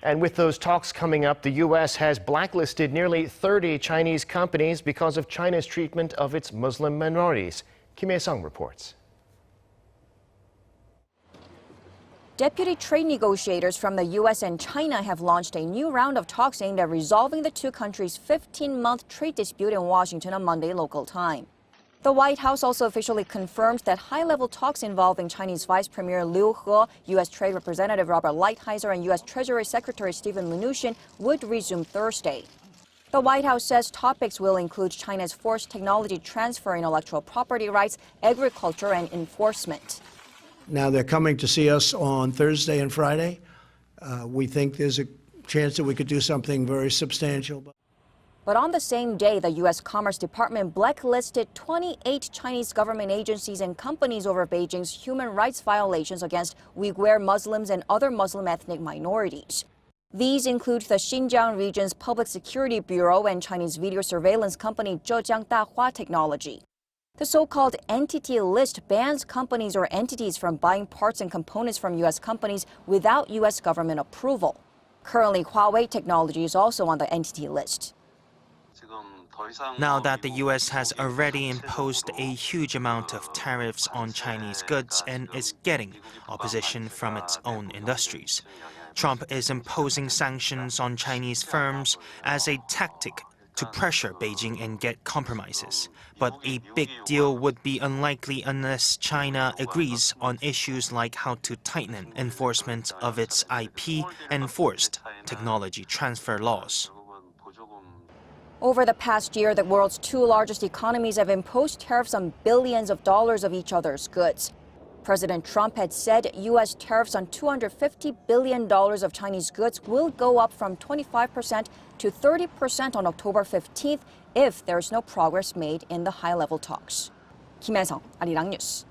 And with those talks coming up, the U.S. has blacklisted nearly 30 Chinese companies because of China's treatment of its Muslim minorities. Kim Hyesung reports. Deputy trade negotiators from the U.S. and China have launched a new round of talks aimed at resolving the two countries' 15-month trade dispute in Washington on Monday local time. The White House also officially confirmed that high-level talks involving Chinese Vice Premier Liu He, U.S. Trade Representative Robert Lighthizer, and U.S. Treasury Secretary Steven Mnuchin would resume Thursday. The White House says topics will include China's forced technology transfer, intellectual property rights, agriculture, and enforcement. Now they're coming to see us on Thursday and Friday. We think there's a chance that we could do something very substantial. But on the same day, the U.S. Commerce Department blacklisted 28 Chinese government agencies and companies over Beijing's human rights violations against Uyghur Muslims and other Muslim ethnic minorities. These include the Xinjiang region's Public Security Bureau and Chinese video surveillance company Zhejiang Dahua Technology. The so-called entity list bans companies or entities from buying parts and components from U.S. companies without U.S. government approval. Currently, Huawei Technology is also on the entity list. Now that the U.S. has already imposed a huge amount of tariffs on Chinese goods and is getting opposition from its own industries, Trump is imposing sanctions on Chinese firms as a tactic to pressure Beijing and get compromises. But a big deal would be unlikely unless China agrees on issues like how to tighten enforcement of its IP and forced technology transfer laws. Over the past year, the world's two largest economies have imposed tariffs on billions of dollars of each other's goods. President Trump had said U.S. tariffs on $250 billion of Chinese goods will go up from 25% to 30% on October 15th if there is no progress made in the high-level talks. Kim Hyesung, Arirang News.